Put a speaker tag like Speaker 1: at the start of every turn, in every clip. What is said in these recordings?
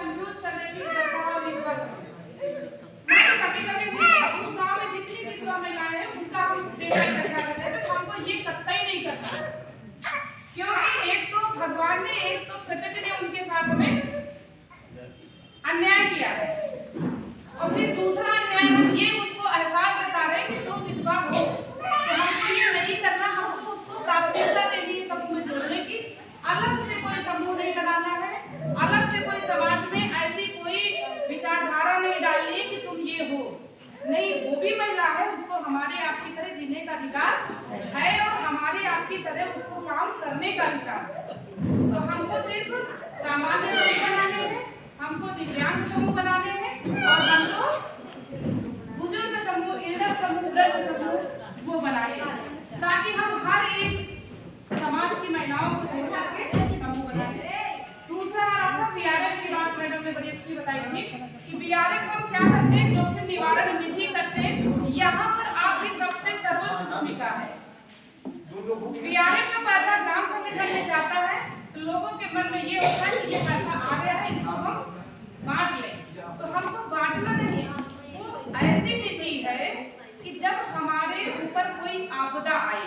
Speaker 1: Confuse कर रहे थे और विधवा। कभी-कभी उस गांव में जितनी विधवा महिलाएं हैं उनका हम देखा करते हैं, तो हमको ये कतई नहीं करना, क्योंकि एक तो भगवान ने, एक तो प्रकृति ने उनके साथ में अन्याय किया है, और फिर दूसरा अन्याय हम ये उनको एहसास बता रहे हैं कि तुम विधवा हो, तो हमको ये नहीं करना, हमको उसको प्राथमिकता देनी है समूह में जोड़ने की। अलग से कोई समूह नहीं बनाना है, अलग से कोई समाज में ऐसी कोई विचारधारा नहीं डालनी है कि तुम ये हो, नहीं, वो भी महिला है, उसको हमारे आपकी तरह जीने का अधिकार है और हमारे आपकी तरह उसको काम करने का अधिकार है। तो हमको सिर्फ सामान्य समूह बनाने हैं, हमको दिव्यांग समूह बनाने हैं, और हमको बुजुर्ग समूह, इल्डर समूह, वृद्ध समूह वो बनाए, ताकि हम हर एक समाज की महिलाओं को जोड़ करके समूह बनाए। दूसरा आपका बीआरएफ की बात मैडम ने बड़ी अच्छी बताई थी कि बीआरएफ हम क्या करते हैं, जोखिम निवारण निधि करते हैं, यहाँ पर आपकी सबसे सर्वोच्च भूमिका है। बीआरएफ का पैसा ग्राम संगठन में जाता है, तो लोगों के मन में ये होता है कि ये पैसा आ गया है, इसको हम बांट लें, तो हमको बांटना नहीं, वो ऐसी निधि है कि जब हमारे ऊपर कोई आपदा आए,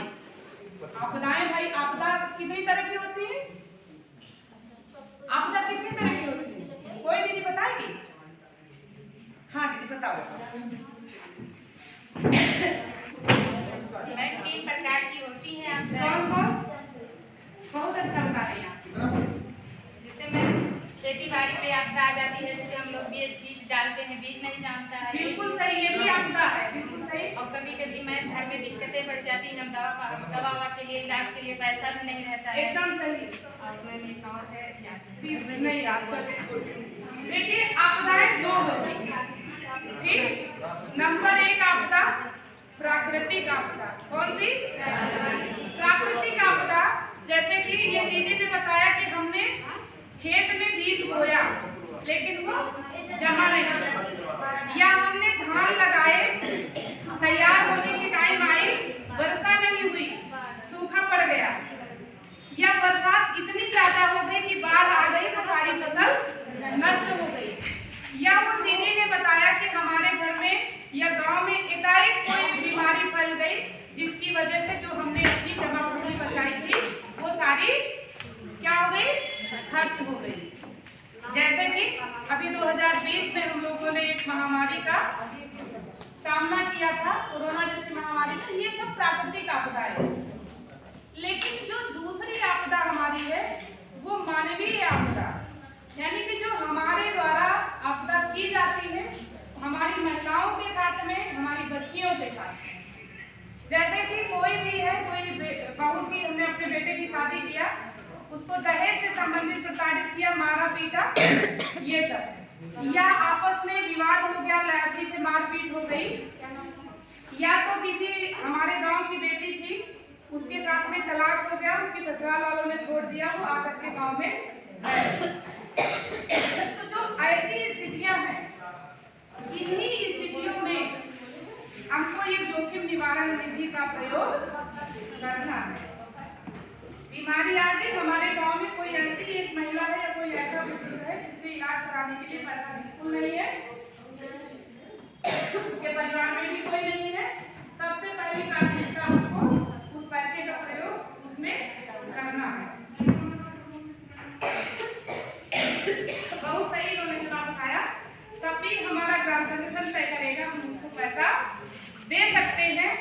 Speaker 1: आपदाएं भाई, आपदा कितनी तरह की होती है, आपदा कितनी तरह की होती है, कोई दीदी बताएगी? हाँ दीदी बताओ।
Speaker 2: तीन प्रकार की होती है आपदा।
Speaker 1: कौन कौन? बहुत अच्छा बता रही हैं।
Speaker 2: जैसे मैं खेती बाड़ी पे आपदा आ जाती है, जैसे हम लोग बीज डालते हैं, बीज नहीं जानता है।
Speaker 1: बिल्कुल सही, ये भी आपदा है, बिल्कुल सही।
Speaker 2: और कभी कभी मैं घर में दिक्कतें बढ़ जाती हैं, दवा के लिए, इलाज के लिए पैसा भी नहीं रहता है।
Speaker 1: एकदम सही।
Speaker 2: और मैं नेताओं है
Speaker 1: नहीं आप देखिए, आपदाएं दो होती हैं, ठीक? नंबर एक आपदा प्राकृतिक आपदा। कौन सी? प्राकृतिक आपदा, जैसे कि ये दीदी ने बताया कि हमने खेत में बीज बोया लेकिन वो जमा नहीं हुआ, या हमने धान लगाए, तैयार होने की टाइम आई, वर्षा नहीं हुई, सूखा पड़ गया, या बरसात इतनी ज्यादा हो गई कि बाढ़ आ गई तो सारी फसल नष्ट हो गई, या वो दीदी ने बताया कि हमारे घर में या गांव में एकाएक कोई बीमारी फैल गई, जिसकी वजह से जो हमने अपनी जमा पूंजी बचाई थी वो सारी क्या हो गई, खर्च हो गई। जैसे कि अभी 2020 में हम लोगों ने एक महामारी का सामना किया था, कोरोना जैसी महामारी का, ये सब प्राकृतिक आपदा है। लेकिन जो दूसरी आपदा हमारी है वो मानवीय आपदा, यानी कि जो हमारे द्वारा आपदा की जाती है हमारी महिलाओं के साथ में, हमारी बच्चियों के साथ में। जैसे कि कोई भी है, कोई बहू की, हमने अपने बेटे की शादी किया, उसको दहेज से संबंधित प्रताड़ित किया, मारा पीटा, ये सब, या आपस में विवाद हो गया, लाठी से मारपीट हो गई, या तो किसी हमारे गांव की बेटी थी, उसके साथ में तलाक हो गया, उसके ससुराल वालों ने छोड़ दिया, वो आकर के गांव में तो जो ऐसी स्थितियां हैं, इन्हीं स्थितियों में हमको ये जोखिम निवारण निधि का प्रयोग करना है। बीमारी आ गई, हमारे गांव में कोई ऐसी एक महिला है या कोई ऐसा बुजुर्ग है जिसके इलाज कराने के लिए पैसा बिल्कुल नहीं है, उसके परिवार में भी कोई नहीं है, सबसे पहली प्राथमिकता हमको उस पैसे का प्रयोग उसमें करना है। बहुत सही उन्होंने जवाब बताया, तभी हमारा ग्राम संगठन तय करेगा, हम उसको पैसा दे सकते हैं,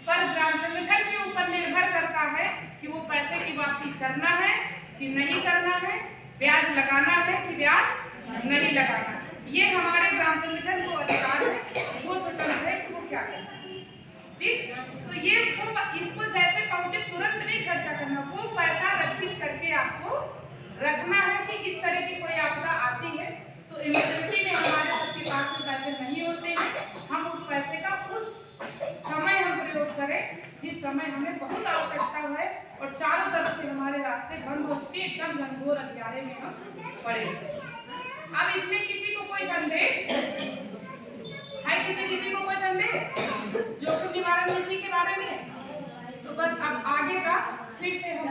Speaker 1: पर ग्राम संगठन के ऊपर निर्भर करता है कि वो पैसे की वापसी करना है कि नहीं करना है, ब्याज लगाना है कि ब्याज नहीं लगाना है। ये हमारे ग्राम संगठन को अधिकार है, वो स्वतंत्र है कि वो क्या करना है, ठीक? तो ये इसको जैसे पहुंचे तुरंत नहीं खर्चा करना, वो पैसा रक्षित करके आपको रखना है कि इस तरह की कोई आपदा आती है तो इमरजेंसी में हमारे सबके पास में पैसे नहीं होते हैं, हम उस पैसे का उस समय हम प्रयोग करें जिस समय हमें बहुत आवश्यकता है और चारों तरफ से हमारे रास्ते बंद हो चुके, एकदम घनघोर अंधियारे में हम पड़े। अब इसमें किसी को कोई संदेह है? किसी दीदी को कोई संदेह जोखिम निवारण निधि के बारे में? तो बस अब आगे का फिर से हम